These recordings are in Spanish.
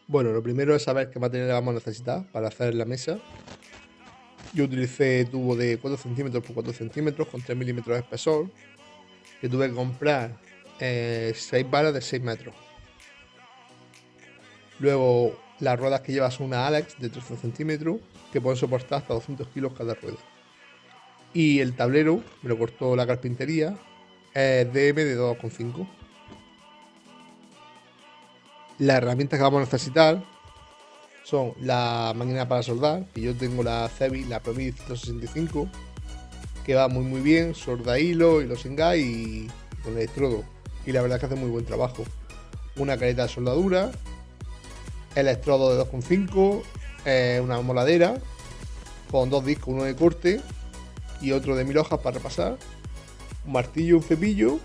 Bueno, lo primero es saber qué material vamos a necesitar para hacer la mesa. Yo utilicé tubo de 4 centímetros por 4 centímetros con 3 milímetros de espesor. Que tuve que comprar 6 varas de 6 metros. Luego las ruedas que llevas son una Alex de 13 centímetros que pueden soportar hasta 200 kilos cada rueda. Y el tablero me lo cortó la carpintería, es DM de 2,5. Las herramientas que vamos a necesitar son la máquina para soldar, que yo tengo la Cebi, la Promi 165, que va muy bien, solda hilo sin gas y con electrodo. Y la verdad es que hace muy buen trabajo. Una careta de soldadura, electrodo de 2,5, una moladera con 2 discos, uno de corte y otro de 1000 hojas para repasar, un martillo, un cepillo,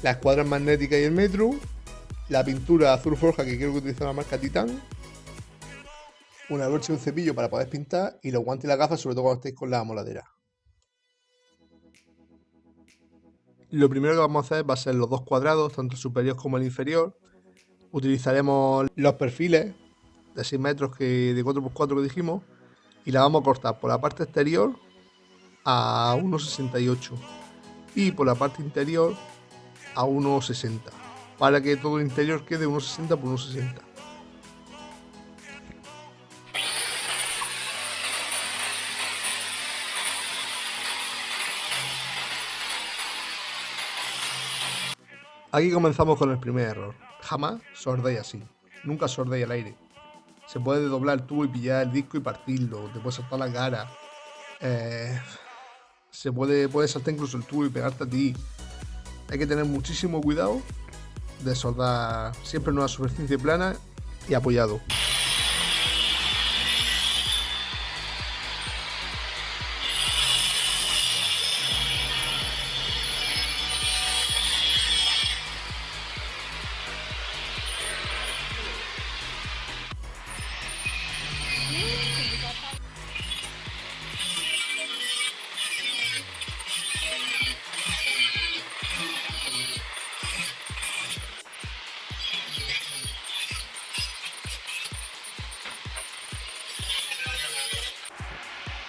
la escuadra magnética y el metro, la pintura azul forja que quiero que utilice la marca Titan, una brocha y un cepillo para poder pintar y los guantes y las gafas, sobre todo cuando estéis con la moladera. Lo primero que vamos a hacer va a ser los dos cuadrados, tanto el superior como el inferior. Utilizaremos los perfiles de 6 metros de 4x4 que dijimos y la vamos a cortar por la parte exterior a 1,68 y por la parte interior a 1,60 para que todo el interior quede 1,60 por 1,60. Aquí comenzamos con el primer error. Jamás sordéis así. Nunca sordéis al aire. Se puede doblar el tubo y pillar el disco y partirlo. Te puede saltar la cara. Puede saltar incluso el tubo y pegarte a ti. Hay que tener muchísimo cuidado de soldar siempre en una superficie plana y apoyado.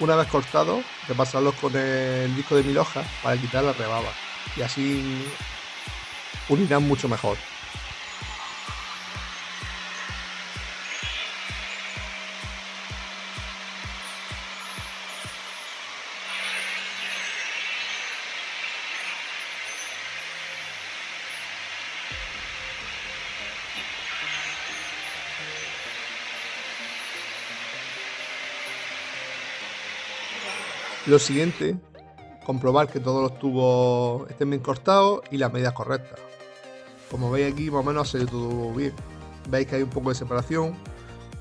Una vez cortados, repasarlos con el disco de 1000 hojas para quitar la rebaba y así unirán mucho mejor. Lo siguiente, comprobar que todos los tubos estén bien cortados y las medidas correctas. Como veis aquí, más o menos ha salido todo bien. Veis que hay un poco de separación,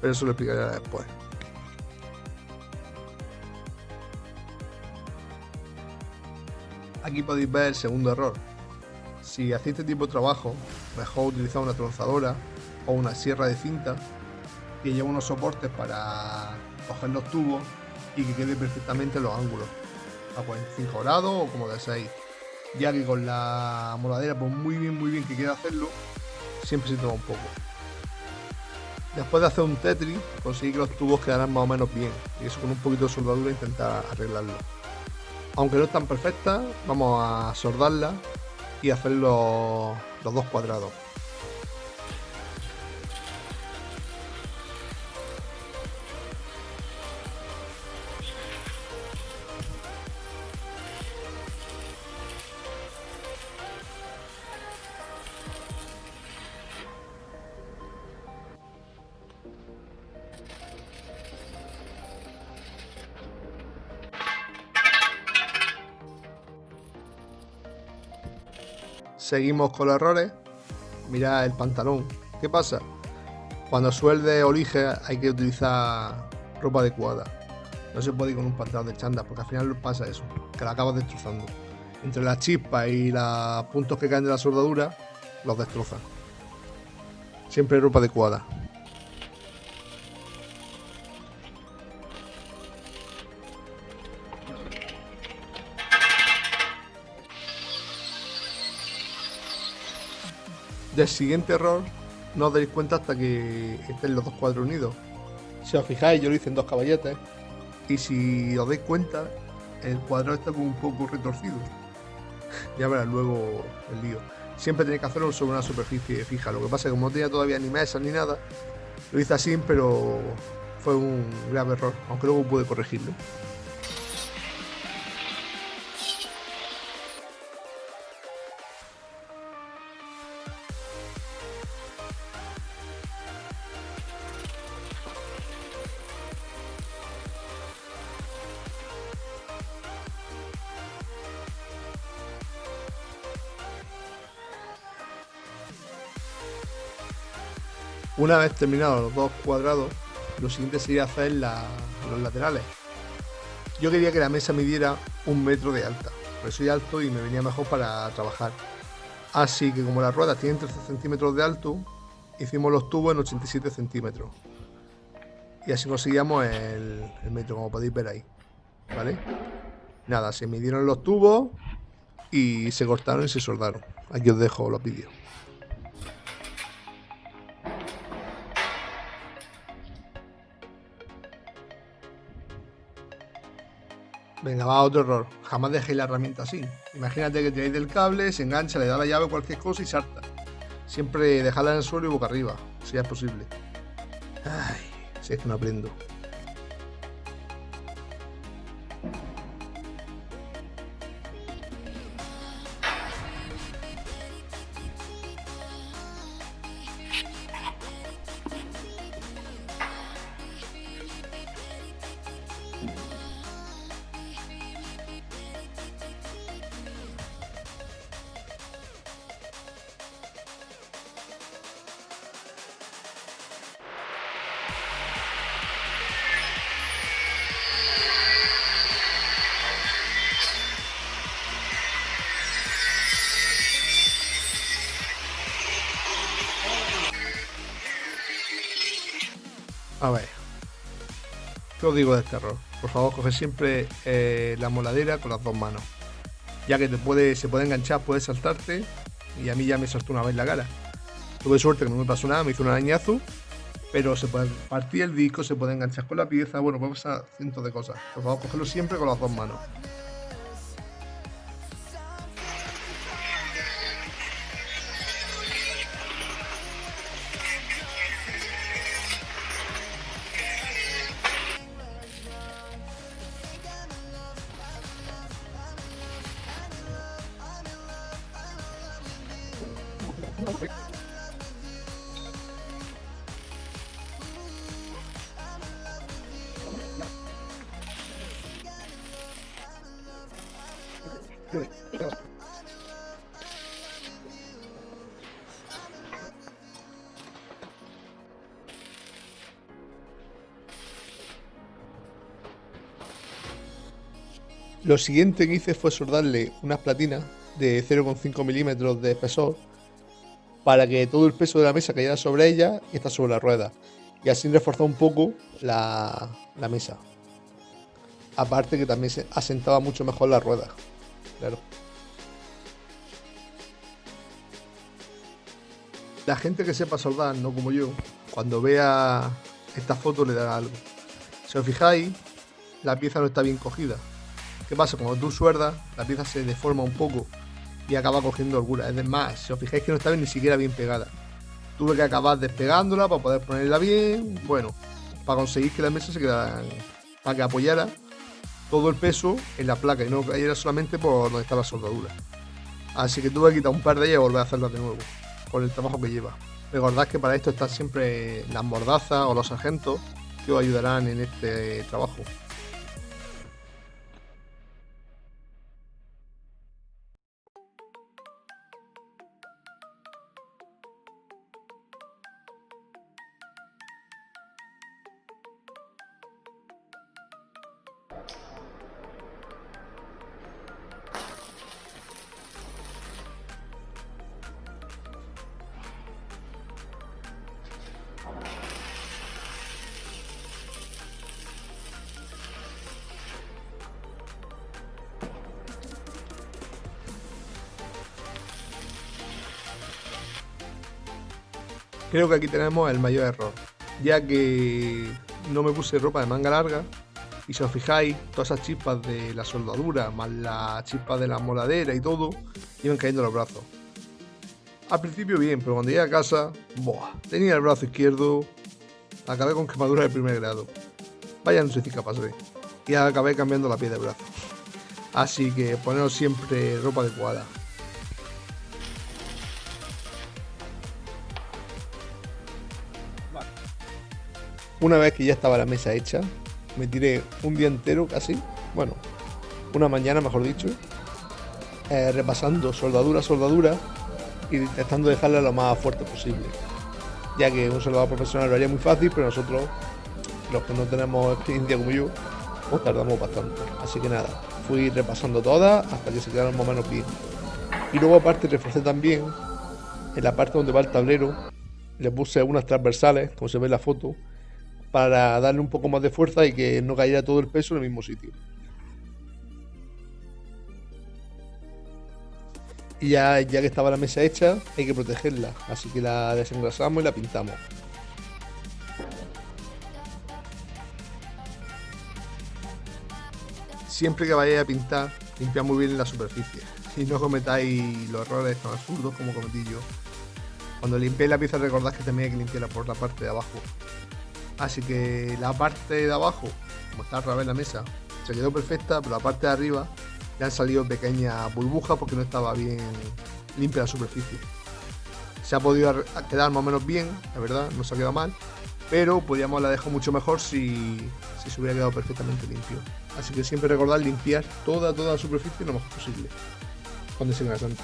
pero eso lo explicaré después. Aquí podéis ver el segundo error. Si hacéis este tipo de trabajo, mejor utilizar una tronzadora o una sierra de cinta que lleva unos soportes para coger los tubos y que quede perfectamente en los ángulos, a 45 grados o como deseéis, ya que con la moladera, pues muy bien que quiera hacerlo, siempre se toma un poco. Después de hacer un Tetris, conseguí que los tubos quedaran más o menos bien, y eso con un poquito de soldadura intentar arreglarlo. Aunque no están perfectas, vamos a soldarlas y hacer los dos cuadrados. Seguimos con los errores. Mirad el pantalón. ¿Qué pasa? Cuando suelde o lige hay que utilizar ropa adecuada. No se puede ir con un pantalón de chándal porque al final pasa eso, que lo acabas destrozando. Entre las chispas y los puntos que caen de la soldadura, los destrozan. Siempre ropa adecuada. Del siguiente error no os daréis cuenta hasta que estén los dos cuadros unidos. Si os fijáis, yo lo hice en dos caballetes. Y si os dais cuenta, el cuadrado está como un poco retorcido. Ya verás luego el lío. Siempre tenéis que hacerlo sobre una superficie fija. Lo que pasa es que como no tenía todavía ni mesas ni nada, lo hice así, pero fue un grave error. Aunque luego pude corregirlo. Una vez terminados los dos cuadrados, lo siguiente sería hacer los laterales. Yo quería que la mesa midiera 1 metro de alta, porque soy alto y me venía mejor para trabajar. Así que como las ruedas tienen 13 centímetros de alto, hicimos los tubos en 87 centímetros. Y así conseguíamos el metro, como podéis ver ahí. ¿Vale? Nada, se midieron los tubos y se cortaron y se soldaron. Aquí os dejo los vídeos. Venga, va otro error. Jamás dejéis la herramienta así. Imagínate que tiráis del cable, se engancha, le da la llave, cualquier cosa y salta. Siempre dejadla en el suelo y boca arriba, si es posible. Ay, si es que no aprendo. A ver, ¿qué os digo de este error? Por favor, coge siempre la moladera con las dos manos. Ya que se puede enganchar, puede saltarte. Y a mí ya me saltó una vez la cara. Tuve suerte que no me pasó nada, me hizo un arañazo. Pero se puede partir el disco, se puede enganchar con la pieza. Bueno, puede pasar cientos de cosas. Por favor, cogerlo siempre con las dos manos. Lo siguiente que hice fue soldarle unas platinas de 0,5 milímetros de espesor para que todo el peso de la mesa cayera sobre ella y esta sobre la rueda. Y así reforzó un poco la mesa. Aparte que también se asentaba mucho mejor la rueda. Claro. La gente que sepa soldar, no como yo, cuando vea esta foto le dará algo. Si os fijáis, la pieza no está bien cogida. ¿Qué pasa? Cuando tú sueldas, la pieza se deforma un poco y acaba cogiendo holgura. Es más, si os fijáis que no está ni siquiera bien pegada. Tuve que acabar despegándola para poder ponerla bien. Bueno, para conseguir que la mesa se quedara, para que apoyara todo el peso en la placa y no cayera solamente por donde está la soldadura. Así que tuve que quitar un par de ellas y volver a hacerlas de nuevo, por el trabajo que lleva. Recordad que para esto están siempre las mordazas o los sargentos que os ayudarán en este trabajo. Creo que aquí tenemos el mayor error, ya que no me puse ropa de manga larga y si os fijáis, todas esas chispas de la soldadura, más las chispas de la moladera y todo, iban cayendo en los brazos. Al principio bien, pero cuando llegué a casa, ¡buah! Tenía el brazo izquierdo, acabé con quemadura de primer grado. Vaya lucecica pasé. Y acabé cambiando la piel del brazo. Así que poneros siempre ropa adecuada. Una vez que ya estaba la mesa hecha, me tiré un día entero casi, bueno, una mañana mejor dicho, repasando soldadura y intentando dejarla lo más fuerte posible. Ya que un soldador profesional lo haría muy fácil, pero nosotros, los que no tenemos experiencia como yo, pues tardamos bastante. Así que nada, fui repasando todas hasta que se quedaron más o menos bien. Y luego aparte reforcé también en la parte donde va el tablero, le puse unas transversales, como se ve en la foto, para darle un poco más de fuerza y que no cayera todo el peso en el mismo sitio. Y ya que estaba la mesa hecha, hay que protegerla, así que la desengrasamos y la pintamos. Siempre que vayáis a pintar, limpiad muy bien la superficie y no cometáis los errores tan absurdos como cometí yo. Cuando limpiéis la pieza recordad que también hay que limpiarla por la parte de abajo. Así que la parte de abajo, como está al revés la mesa, se quedó perfecta, pero la parte de arriba le han salido pequeñas burbujas porque no estaba bien limpia la superficie. Se ha podido quedar más o menos bien, la verdad, no se ha quedado mal, pero podríamos haberla dejado mucho mejor si se hubiera quedado perfectamente limpio. Así que siempre recordad limpiar toda la superficie lo mejor posible con desengrasante.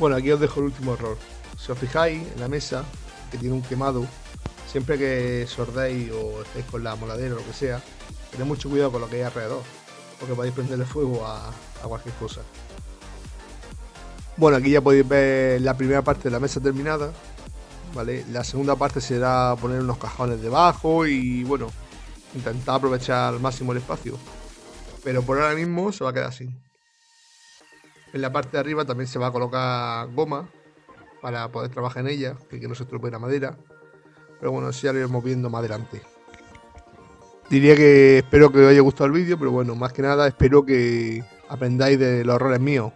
Bueno, aquí os dejo el último error. Si os fijáis en la mesa, que tiene un quemado, siempre que sordéis o estéis con la moladera o lo que sea, tened mucho cuidado con lo que hay alrededor, porque podéis prenderle fuego a cualquier cosa. Bueno, aquí ya podéis ver la primera parte de la mesa terminada, ¿vale? La segunda parte será poner unos cajones debajo y, bueno, intentar aprovechar al máximo el espacio. Pero por ahora mismo se va a quedar así. En la parte de arriba también se va a colocar goma para poder trabajar en ella, que no se estropee la madera. Pero bueno, eso ya lo iremos viendo más adelante. Diría que espero que os haya gustado el vídeo, pero bueno, más que nada espero que aprendáis de los errores míos.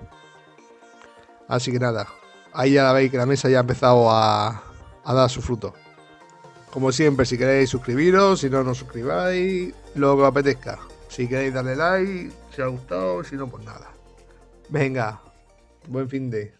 Así que nada, ahí ya veis que la mesa ya ha empezado a dar su fruto. Como siempre, si queréis suscribiros, si no, no suscribáis, lo que os apetezca. Si queréis darle like, si os ha gustado, si no, pues nada. Venga, buen fin de...